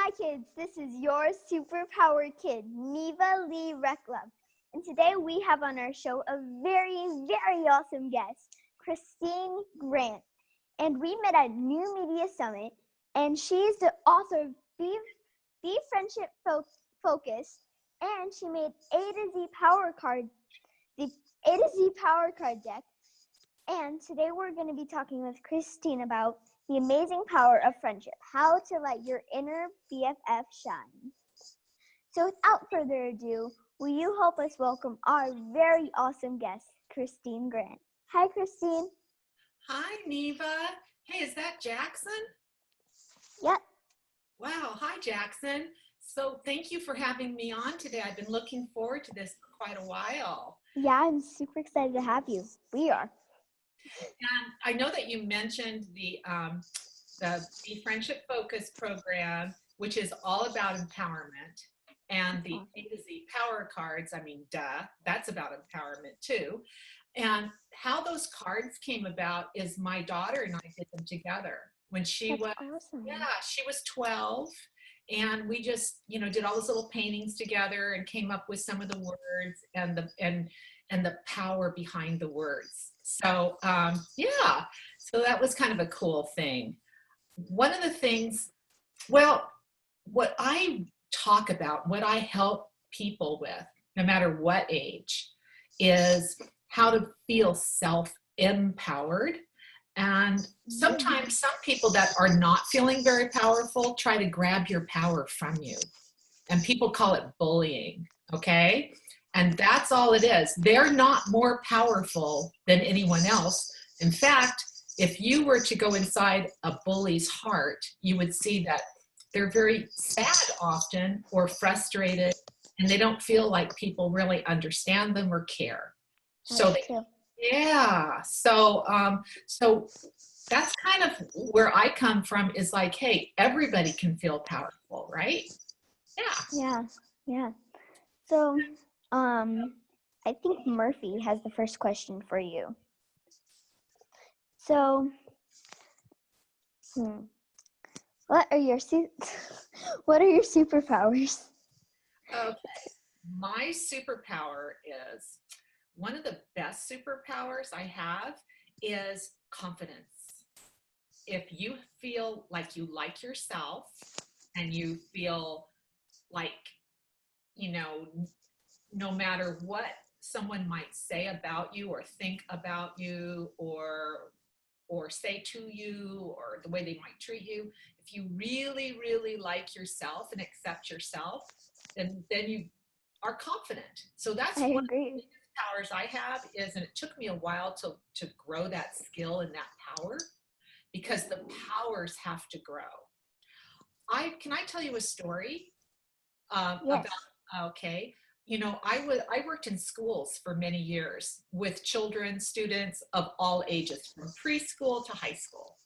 Hi kids, this is your superpower kid, Neva Lee Recklum. And today we have on our show a very awesome guest, Christine Grant. And we met at New Media Summit, and she's the author of Be Friendship Focused, and she made A to Z Power Card, the A to Z Power Card deck. And today we're going to be talking with Christine about the amazing power of friendship, how to let your inner BFF shine. So without further ado, will you help us welcome our very awesome guest, Christine Grant. Hi, Christine. Hi, Neva. Hey, is that Jackson? Yep. Wow. Hi, Jackson. So thank you for having me on today. I've been looking forward to this for quite a while. Yeah, I'm super excited to have you. We are. And I know that you mentioned the Be Friendship Focus program, which is all about empowerment, and the A to Z Power Cards. I mean, that's about empowerment too. And how those cards came about is my daughter and I did them together when she was awesome. she was 12, and we just did all those little paintings together and came up with some of the words and the power behind the words. So so that was kind of a cool thing. One of the things, well, what I talk about, what I help people with, no matter what age, is how to feel self-empowered. And sometimes some people that are not feeling very powerful try to grab your power from you. And people call it bullying, okay? And that's all it is. They're not more powerful than anyone else. In fact, if you were to go inside a bully's heart, you would see that they're very sad often or frustrated, and they don't feel like people really understand them or care. So that's kind of where I come from, is like, hey, everybody can feel powerful, right? Yeah. So I think Murphy has the first question for you. So, what are your superpowers? Okay. My superpower is, one of the best superpowers I have is confidence. If you feel like you like yourself and you feel like, no matter what someone might say about you or think about you or say to you, or the way they might treat you, if you really like yourself and accept yourself, then you are confident. So that's one of the biggest powers I have is, and it took me a while to grow that skill and that power, because the powers have to grow. Can I tell you a story about, okay. I worked in schools for many years with students of all ages, from preschool to high school.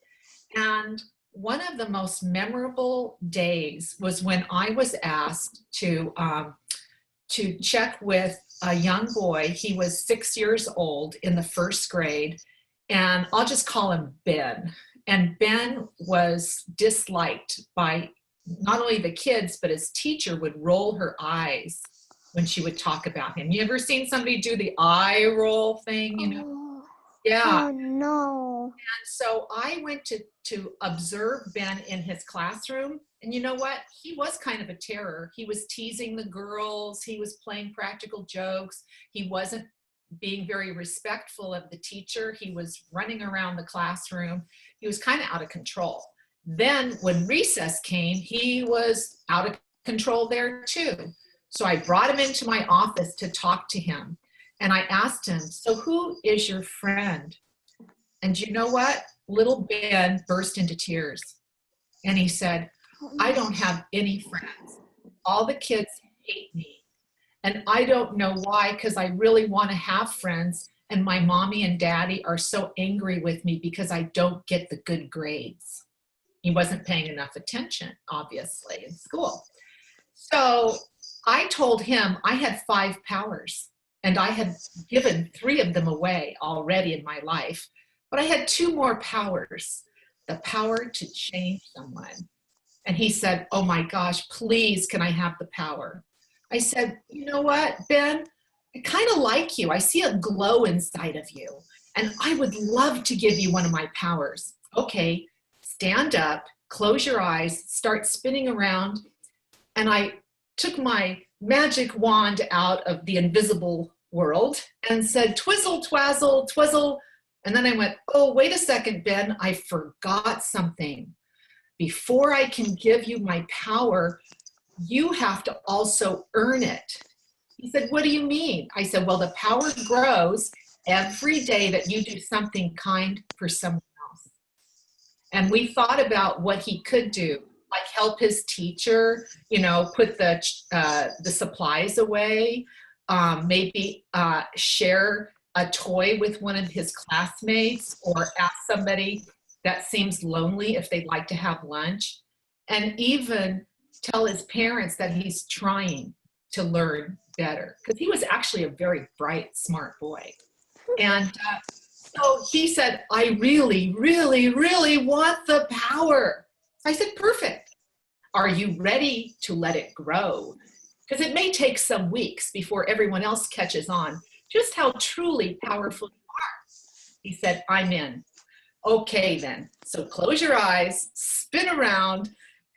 And one of the most memorable days was when I was asked to check with a young boy. He was 6 years old, in the first grade, and I'll just call him Ben. And Ben was disliked by not only the kids, but his teacher would roll her eyes when she would talk about him. You ever seen somebody do the eye roll thing, Yeah. Oh, no. And so I went to observe Ben in his classroom. And you know what? He was kind of a terror. He was teasing the girls. He was playing practical jokes. He wasn't being very respectful of the teacher. He was running around the classroom. He was kind of out of control. Then when recess came, he was out of control there too. So I brought him into my office to talk to him. And I asked him, so who is your friend? And you know what? Little Ben burst into tears. And he said, I don't have any friends. All the kids hate me. And I don't know why, because I really want to have friends. And my mommy and daddy are so angry with me because I don't get the good grades. He wasn't paying enough attention, obviously, in school. So I told him I had 5 powers, and I had given 3 of them away already in my life. But I had 2 more powers: the power to change someone And he said, oh my gosh, please, can I have the power? I said, you know what, Ben? I kind of like you. I see a glow inside of you. And I would love to give you one of my powers. Okay, stand up, close your eyes, start spinning around. And I took my magic wand out of the invisible world and said, twizzle, twazzle, twizzle. And then I went, oh, wait a second, Ben, I forgot something. Before I can give you my power, you have to also earn it. He said, what do you mean? I said, well, the power grows every day that you do something kind for someone else. And we thought about what he could do, like help his teacher, put the supplies away, maybe share a toy with one of his classmates, or ask somebody that seems lonely if they'd like to have lunch, and even tell his parents that he's trying to learn better, because he was actually a very bright, smart boy. And so he said, I really, really, really want the power. I said, perfect. Are you ready to let it grow? Because it may take some weeks before everyone else catches on just how truly powerful you are. He said, I'm in. Okay, then. So close your eyes, spin around,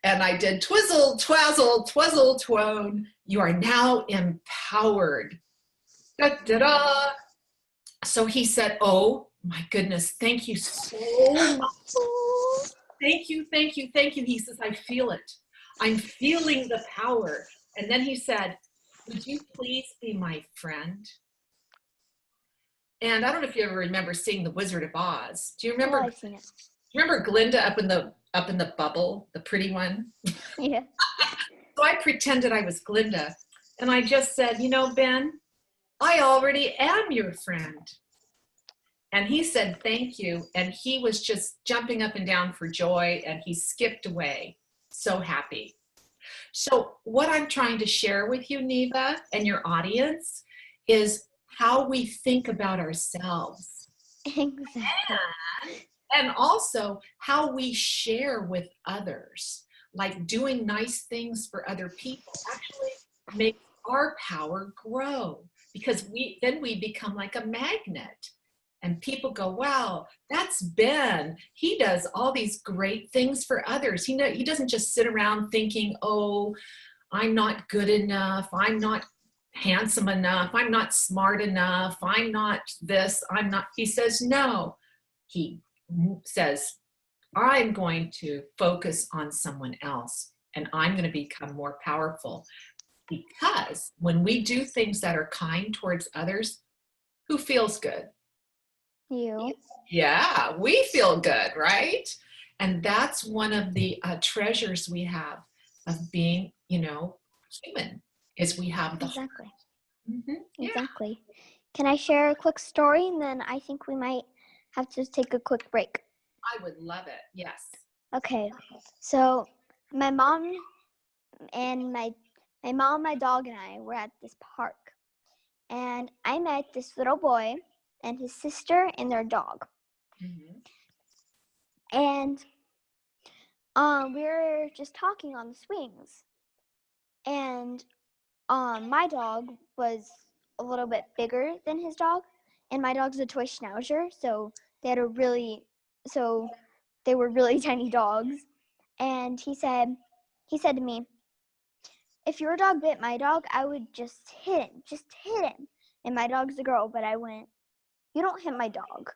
and I did twizzle, twazzle, twizzle, twone. You are now empowered. Da, da, da. So he said, oh my goodness, thank you so much. Thank you, thank you, thank you. He says, I feel it. I'm feeling the power. And then he said, would you please be my friend? And I don't know if you ever remember seeing The Wizard of Oz. Do you remember? Oh, I've seen it. Remember Glinda up in the bubble, the pretty one? Yeah. So I pretended I was Glinda, and I just said, Ben, I already am your friend. And he said, thank you. And he was just jumping up and down for joy, and he skipped away, so happy. So what I'm trying to share with you, Neva, and your audience, is how we think about ourselves. Exactly. And also how we share with others, like doing nice things for other people actually makes our power grow, because then we become like a magnet. And people go, wow, that's Ben. He does all these great things for others. He doesn't just sit around thinking, oh, I'm not good enough. I'm not handsome enough. I'm not smart enough. I'm not this. I'm not. He says, no. He says, I'm going to focus on someone else, and I'm going to become more powerful. Because when we do things that are kind towards others, who feels good? You. Yeah, we feel good, right? And that's one of the treasures we have of being, human, is we have the Exactly. Yeah. Exactly. Can I share a quick story, and then I think we might have to take a quick break? I would love it. Yes. Okay. So my mom and my dog and I were at this park, and I met this little boy and his sister and their dog. Mm-hmm. And we were just talking on the swings, and my dog was a little bit bigger than his dog, and my dog's a toy schnauzer, so they were really tiny dogs. And he said to me, if your dog bit my dog, I would just hit him. And my dog's a girl, but I went, you don't hit my dog.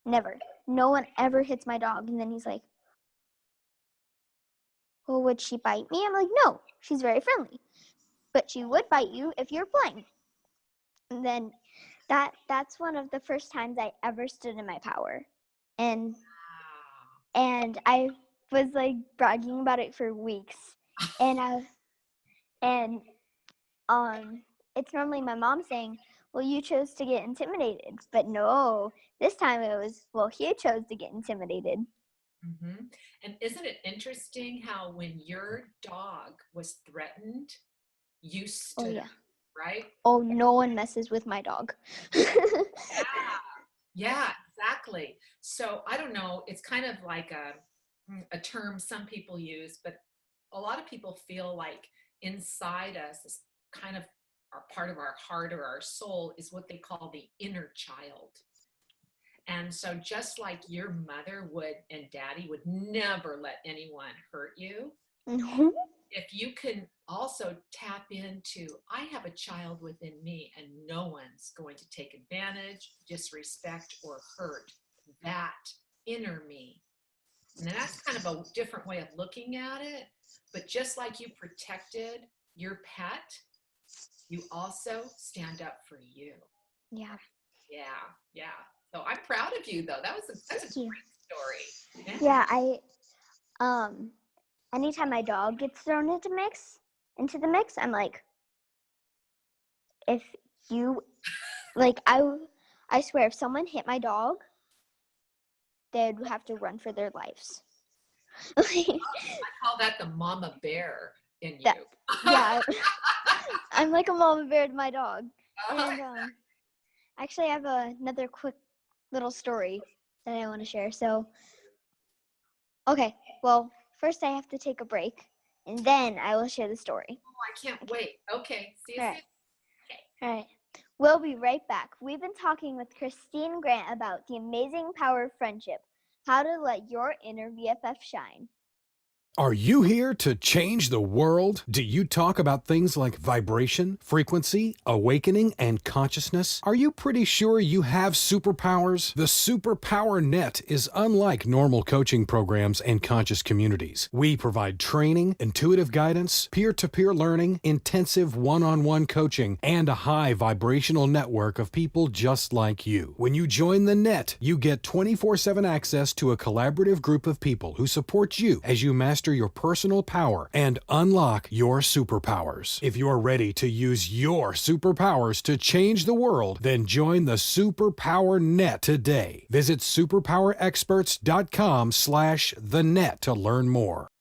Never. No one ever hits my dog. And then he's like, well, would she bite me? I'm like, no, she's very friendly. But she would bite you if you're playing. And then that's one of the first times I ever stood in my power. And I was like bragging about it for weeks. And it's normally my mom saying, well, you chose to get intimidated. But no, this time it was, well, he chose to get intimidated. Mm-hmm. And isn't it interesting how when your dog was threatened, you stood up, right? Oh, no one messes with my dog. Yeah, exactly. So I don't know, it's kind of like a term some people use, but a lot of people feel like inside us, this kind of our part of our heart or our soul is what they call the inner child. And so just like your mother would and daddy would never let anyone hurt you, Mhm. if you can also tap into, I have a child within me and no one's going to take advantage, disrespect, or hurt that inner me. And that's kind of a different way of looking at it. But just like you protected your pet, you also stand up for you. Yeah. Yeah, yeah. So I'm proud of you, though. That's a Thank you. great story. Yeah, um anytime my dog gets thrown into the mix, I'm like, if you like I swear if someone hit my dog, they'd have to run for their lives. I call that the mama bear in you. That, yeah, I'm like a mama bear to my dog. And actually I have another quick little story that I want to share. So, okay, well, first I have to take a break and then I will share the story. Oh, I can't wait. Okay, see you All soon. right. All right. We'll be right back. We've been talking with Christine Grant about the amazing power of friendship, how to let your inner BFF shine. Are you here to change the world? Do you talk about things like vibration, frequency, awakening, and consciousness? Are you pretty sure you have superpowers? The Superpower Net is unlike normal coaching programs and conscious communities. We provide training, intuitive guidance, peer-to-peer learning, intensive one-on-one coaching, and a high vibrational network of people just like you. When you join the net, you get 24/7 access to a collaborative group of people who support you as you master your personal power and unlock your superpowers. If you're ready to use your superpowers to change the world, then join the Superpower Net today. Visit superpowerexperts.com/the net to learn more.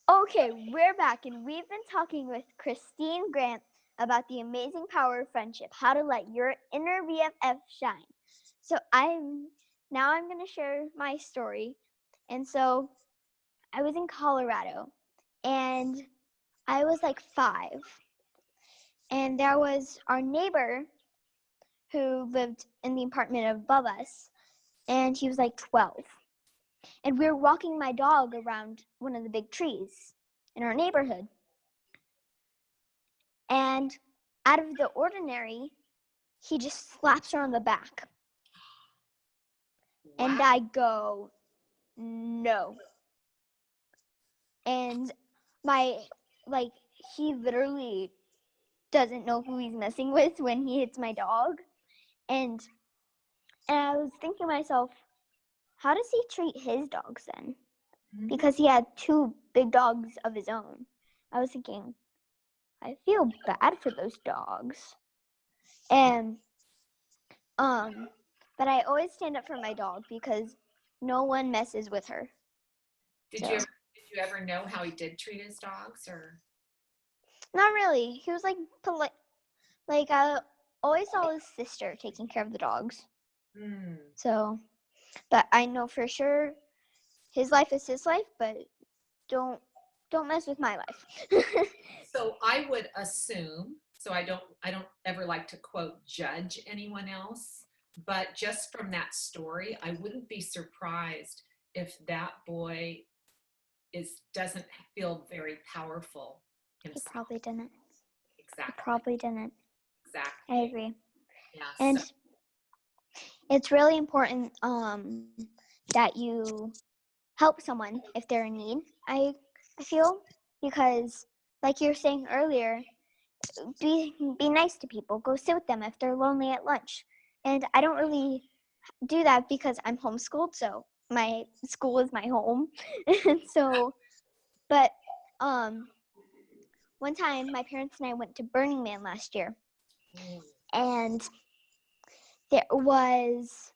Okay, we're back and we've been talking with Christine Grant about the amazing power of friendship, how to let your inner BFF shine. So I'm going to share my story. And so I was in Colorado and I was like 5. And there was our neighbor who lived in the apartment above us, and he was like 12. And we were walking my dog around one of the big trees in our neighborhood. And out of the ordinary, he just slaps her on the back. Wow. And I go, no. And he literally doesn't know who he's messing with when he hits my dog. And I was thinking to myself, how does he treat his dogs then? Because he had 2 big dogs of his own. I was thinking, I feel bad for those dogs. And but I always stand up for my dog because no one messes with her. Did you ever know how he did treat his dogs, or? Not really. He was like polite. Like I always saw his sister taking care of the dogs. So, but I know for sure his life is his life, but don't mess with my life. So I would assume, so I don't ever like to quote judge anyone else, but just from that story, I wouldn't be surprised if that boy doesn't feel very powerful himself. He probably didn't. Exactly. He probably didn't. Exactly. I agree. Yeah. And it's really important that you help someone if they're in need. I feel, because like you were saying earlier, be nice to people. Go sit with them if they're lonely at lunch. And I don't really do that because I'm homeschooled, so my school is my home. And so, but one time my parents and I went to Burning Man last year, and there was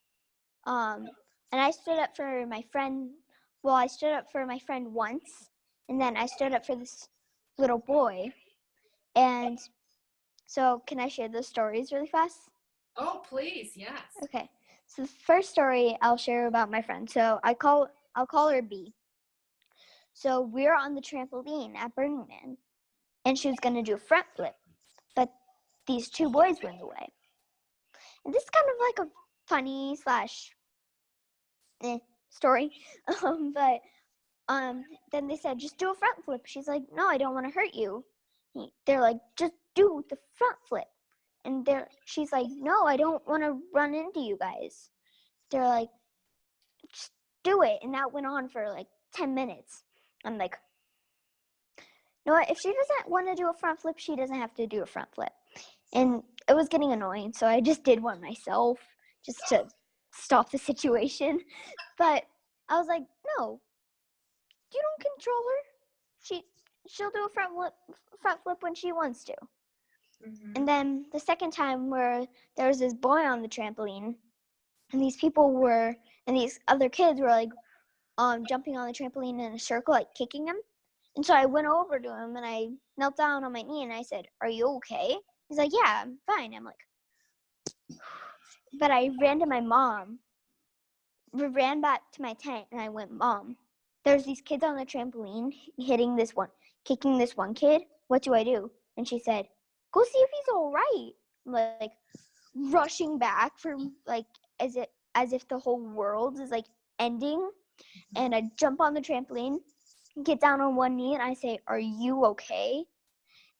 and I stood up for my friend. Well, I stood up for my friend once, and then I stood up for this little boy. And so, can I share those stories really fast? Oh, please, yes. Okay. So the first story I'll share about my friend. So I'll call her B. So we were on the trampoline at Burning Man, and she was going to do a front flip, but these two boys were in the way. And this is kind of like a funny slash story. But then they said, just do a front flip. She's like, no, I don't want to hurt you. They're like, just do the front flip. And she's like, no, I don't want to run into you guys. They're like, just do it. And that went on for like 10 minutes. I'm like, you know what? If she doesn't want to do a front flip, she doesn't have to do a front flip. And it was getting annoying, so I just did one myself just to stop the situation. But I was like, no, you don't control her. She'll do a front flip when she wants to. Mm-hmm. And then the second time where there was this boy on the trampoline, and these other kids were like jumping on the trampoline in a circle, like kicking him. And so I went over to him and I knelt down on my knee and I said, are you okay? He's like, yeah, I'm fine. I'm like, but I ran to my mom. We ran back to my tent and I went, Mom, there's these kids on the trampoline kicking this one kid. What do I do? And she said, go see if he's all right. I'm like rushing back from like as if the whole world is like ending. And I jump on the trampoline, get down on one knee, and I say, are you okay?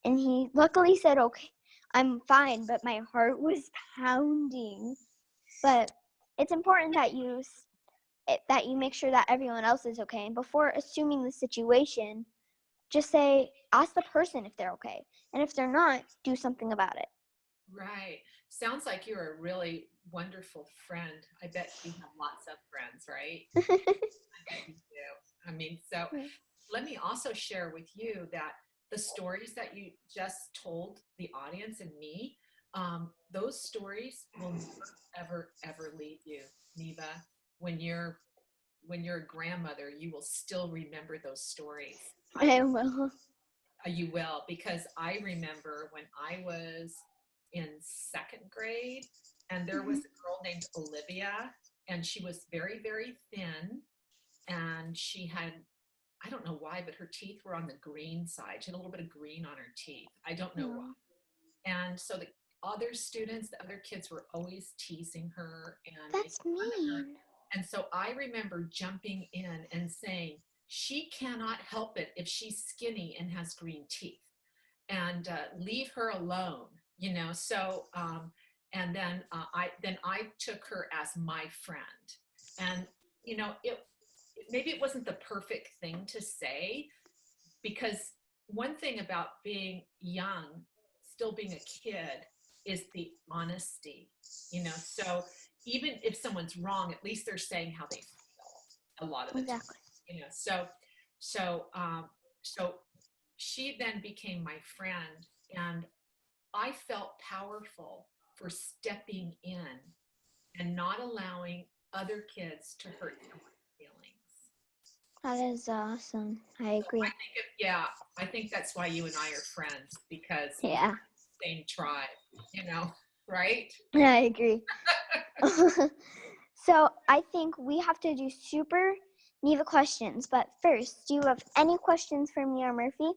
And he luckily said, okay, I'm fine, but my heart was pounding. But it's important that you make sure that everyone else is okay. And before assuming the situation, just ask the person if they're okay. And if they're not, do something about it. Right. Sounds like you're a really wonderful friend. I bet you have lots of friends, right? I bet you do. I mean, so let me also share with you that the stories that you just told the audience and me, those stories will never, ever leave you, Neva. When you're a grandmother, you will still remember those stories. I will. You will, because I remember when I was in second grade, and there was a girl named Olivia, and she was very, very thin, and she had, I don't know why, but her teeth were on the green side. She had a little bit of green on her teeth. I don't know why. And so the other kids were always teasing her and that's mean. And so I remember jumping in and saying, she cannot help it if she's skinny and has green teeth, and leave her alone, you know. So and then I took her as my friend, and you know, maybe it wasn't the perfect thing to say, because one thing about being young, still being a kid, is the honesty, you know. So even if someone's wrong, at least they're saying how they feel a lot of the time, you know. So she then became my friend, and I felt powerful for stepping in and not allowing other kids to hurt someone's feelings. That is awesome. I agree. I think that's why you and I are friends, because same tribe, you know, right? Yeah, I agree. So I think we have to do super Neva questions, but first, do you have any questions for me or Murphy?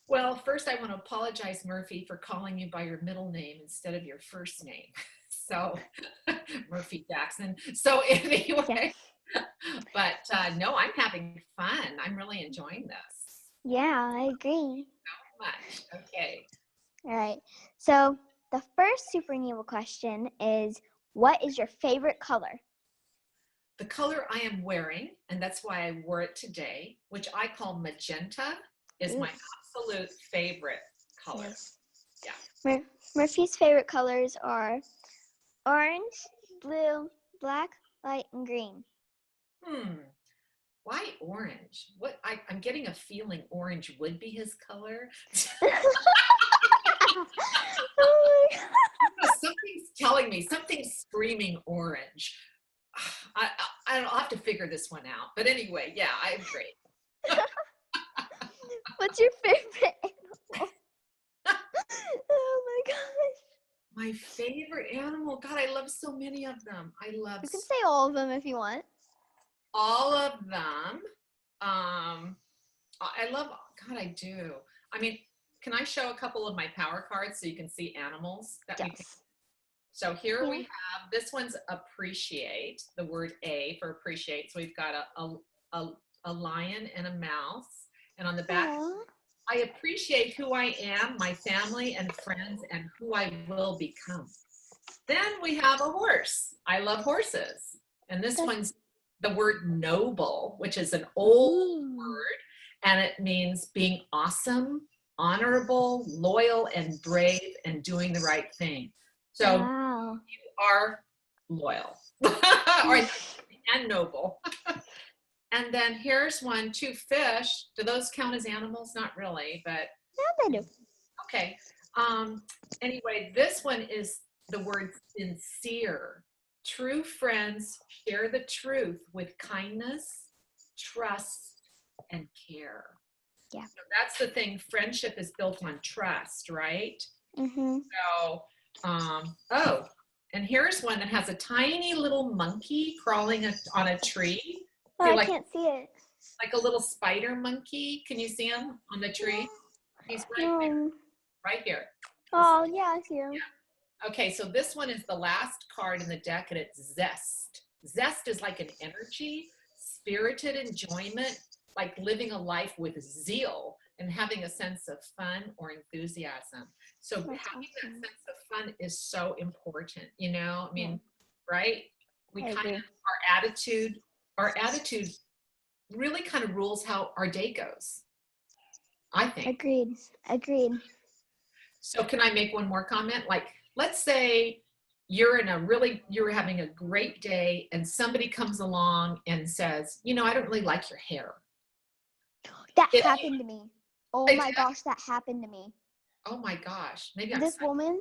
Well, first I want to apologize, Murphy, for calling you by your middle name instead of your first name. So Murphy Jackson. So anyway, but no, I'm having fun. I'm really enjoying this. Yeah, I agree. So much. Okay. All right. So the first Super Neva question is, what is your favorite color? The color I am wearing, and that's why I wore it today, which I call magenta, is my absolute favorite color. Nice. Yeah. Murphy's favorite colors are orange, blue, black, white, and green. Why orange? I'm getting a feeling orange would be his color. Oh my God. Something's telling me, something's screaming orange. I'll have to figure this one out. But anyway, yeah, I agree. What's your favorite animal? Oh my gosh. My favorite animal? God, I love so many of them. You can say all of them if you want. All of them. I love, God, I do. I mean, can I show a couple of my power cards so you can see animals that we can? Yes. So here we Yeah. have, this one's appreciate, the word A for appreciate. So we've got a lion and a mouse. And on the back, Aw. I appreciate who I am, my family and friends, and who I will become. Then we have a horse. I love horses. And this one's the word noble, which is an old Ooh. word, and it means being awesome, honorable, loyal, and brave, and doing the right thing. So Wow. you are loyal and noble. And then here's one, two fish. Do those count as animals? Not really, but Yeah, they do. okay. Anyway, this one is the word sincere. True friends share the truth with kindness, trust, and care. Yeah. So that's the thing. Friendship is built on trust, right? Mm-hmm. So, oh, and here's one that has a tiny little monkey crawling on a tree. Oh, I like, can't see it. like a little spider monkey. Can you see him on the tree? He's right there, right here. Oh, yeah, I see him. Yeah. Okay, so this one is the last card in the deck, and it's zest. Zest is like an energy, spirited enjoyment, like living a life with zeal and having a sense of fun or enthusiasm. So That's having that awesome. sense of fun is so important, you know? I mean, right? We I kind agree. of, our attitude really kind of rules how our day goes, I think. Agreed. So can I make one more comment? Like, let's say you're having a great day and somebody comes along and says, you know, I don't really like your hair. That happened to me. Oh my gosh, that happened to me. Oh my gosh. Maybe I'm This psychic. woman,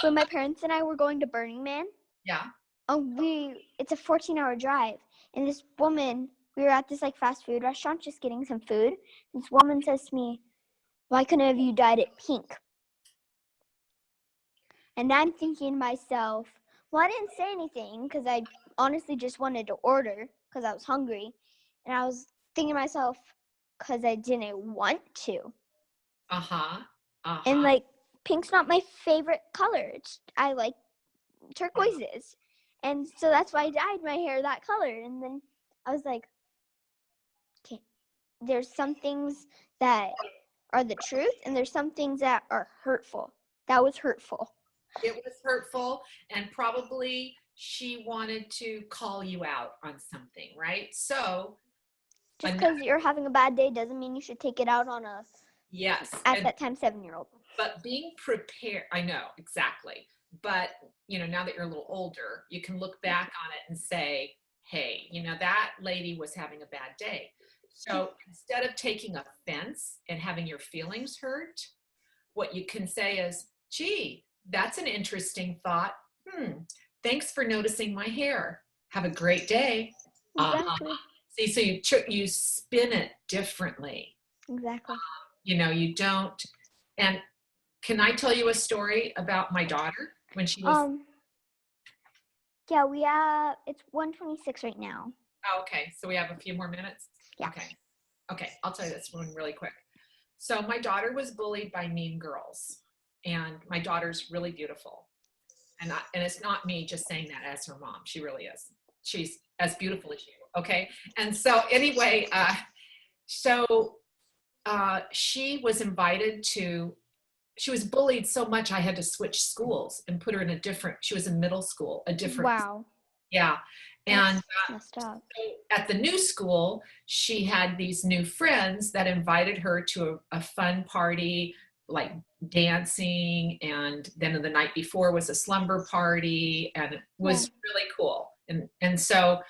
when my parents and I were going to Burning Man, Yeah. it's a 14-hour drive, and this woman, we were at this like fast food restaurant just getting some food. This woman says to me, "Why couldn't have you dyed it pink?" And I'm thinking to myself, well, I didn't say anything because I honestly just wanted to order because I was hungry, and I was thinking to myself, because I didn't want to. And like, pink's not my favorite color. I like turquoises. And so that's why I dyed my hair that color. And then I was like, okay, there's some things that are the truth, and there's some things that are hurtful. That was hurtful. It was hurtful, and probably she wanted to call you out on something, right? So just because you're having a bad day doesn't mean you should take it out on a at that time 7-year-old. But being prepared, I know exactly. But you know, now that you're a little older, you can look back on it and say, hey, you know, that lady was having a bad day. So instead of taking offense and having your feelings hurt, what you can say is, gee, that's an interesting thought. Thanks for noticing my hair. Have a great day. Exactly. See, so you spin it differently. Exactly. You know, you don't. And can I tell you a story about my daughter when she was? Yeah, it's 1:26 right now. Oh, okay, so we have a few more minutes. Yeah. Okay, I'll tell you this one really quick. So my daughter was bullied by mean girls, and my daughter's really beautiful. And it's not me just saying that as her mom. She really is. She's as beautiful as you. Okay. And so anyway, she was invited to, she was bullied so much I had to switch schools and put her in she was in middle school, a different. Wow. Yeah. And messed up. So at the new school, she had these new friends that invited her to a fun party, like dancing, and then the night before was a slumber party, and it was really cool. And so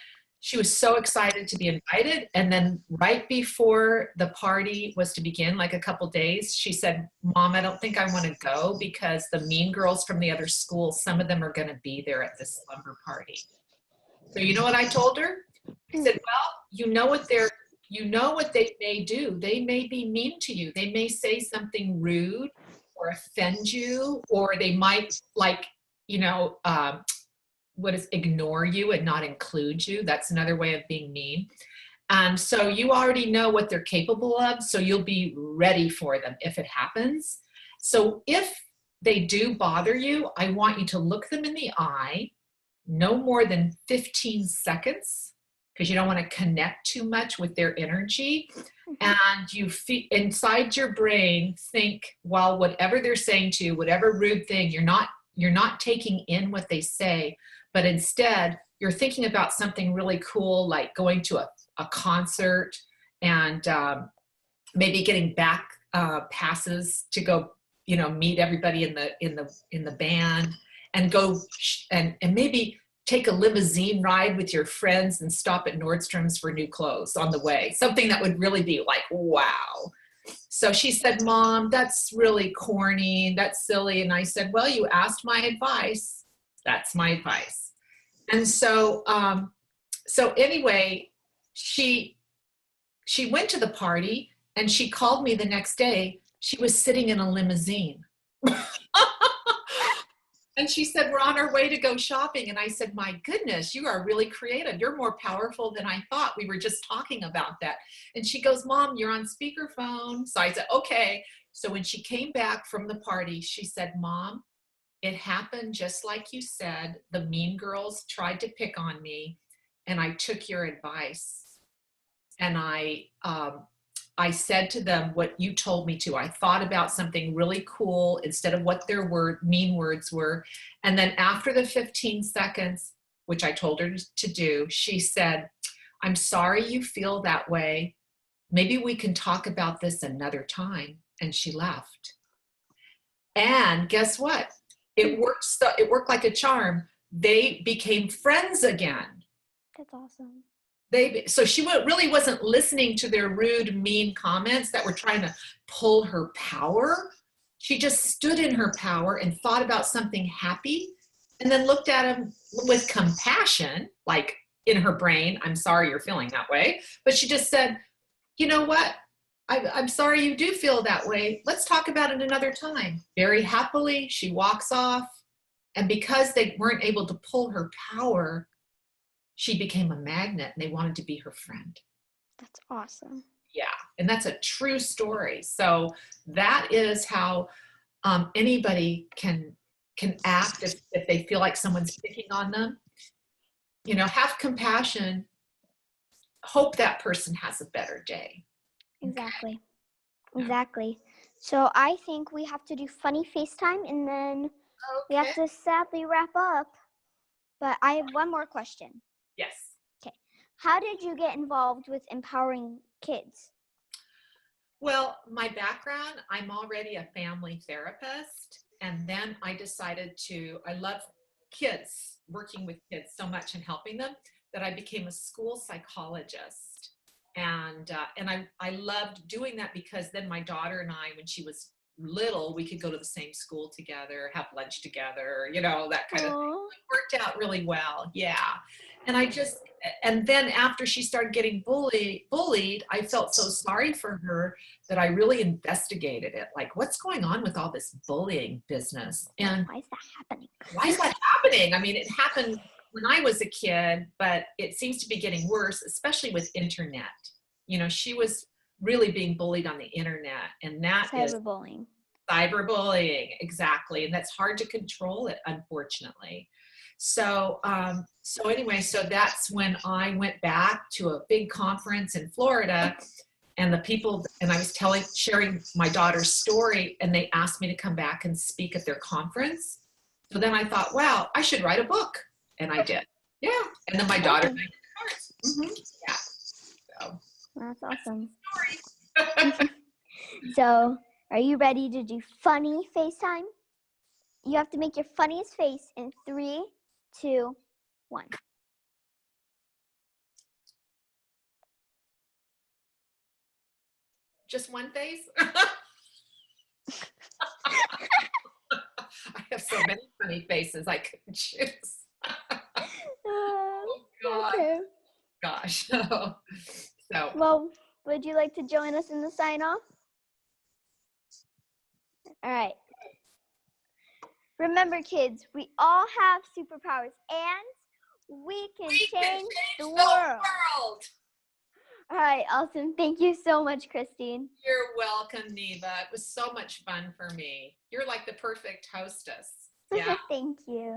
she was so excited to be invited. And then right before the party was to begin, like a couple days, she said, Mom, I don't think I want to go because the mean girls from the other school, some of them are going to be there at this slumber party. So you know what I told her? I said, well, you know what they may do. They may be mean to you. They may say something rude or offend you, or they might ignore you and not include you. That's another way of being mean. And so you already know what they're capable of, so you'll be ready for them if it happens. So if they do bother you, I want you to look them in the eye, no more than 15 seconds, because you don't want to connect too much with their energy. And you feel inside your brain, think, well, whatever they're saying to you, whatever rude thing, you're not taking in what they say, but instead you're thinking about something really cool, like going to a concert and maybe getting back passes to go, meet everybody in the band, and go and maybe take a limousine ride with your friends and stop at Nordstrom's for new clothes on the way. Something that would really be like, wow. So she said, Mom, that's really corny. That's silly. And I said, well, you asked my advice. That's my advice. And so, anyway, she went to the party and she called me the next day. She was sitting in a limousine. And she said, we're on our way to go shopping. And I said, my goodness, you are really creative. You're more powerful than I thought. We were just talking about that. And she goes, Mom, you're on speakerphone. So I said, okay. So when she came back from the party, she said, Mom, it happened just like you said. The mean girls tried to pick on me, and I took your advice. And I said to them what you told me to. I thought about something really cool instead of what their mean words were. And then after the 15 seconds, which I told her to do, she said, I'm sorry you feel that way. Maybe we can talk about this another time. And she left. And guess what? It worked like a charm. They became friends again. That's awesome. So she really wasn't listening to their rude, mean comments that were trying to pull her power. She just stood in her power and thought about something happy, and then looked at him with compassion, like in her brain, I'm sorry you're feeling that way. But she just said, you know what? I'm sorry you do feel that way. Let's talk about it another time. Very happily, she walks off. And because they weren't able to pull her power, she became a magnet, and they wanted to be her friend. That's awesome. Yeah, and that's a true story. So that is how anybody can act if they feel like someone's picking on them. Have compassion. Hope that person has a better day. Exactly. Yeah. Exactly. So I think we have to do funny FaceTime, and then we have to sadly wrap up. But I have one more question. Yes. Okay. How did you get involved with empowering kids? Well, my background, I'm already a family therapist. And then I decided I love kids, working with kids so much and helping them, that I became a school psychologist. And I loved doing that, because then my daughter and I, when she was little, we could go to the same school together, have lunch together, that kind of thing. It worked out really well. Yeah. And then after she started getting bullied, I felt so sorry for her that I really investigated it. Like, what's going on with all this bullying business? And why is that happening? I mean, it happened when I was a kid, but it seems to be getting worse, especially with internet. She was really being bullied on the internet, and that is cyberbullying, exactly. And that's hard to control it, unfortunately. So anyway, so that's when I went back to a big conference in Florida, and I was sharing my daughter's story, and they asked me to come back and speak at their conference. So then I thought, wow, I should write a book. And I did. Yeah. And then my daughter made the cards. Mm-hmm. Yeah. So that's awesome. So, are you ready to do funny FaceTime? You have to make your funniest face in 3, 2, 1. Just one face? I have so many funny faces I could choose. Oh, God. Okay. Gosh. So. Well, would you like to join us in the sign-off? All right. Remember, kids, we all have superpowers, and we can change the world. All right, awesome. Thank you so much, Christine. You're welcome, Neva. It was so much fun for me. You're like the perfect hostess. Yeah. Thank you.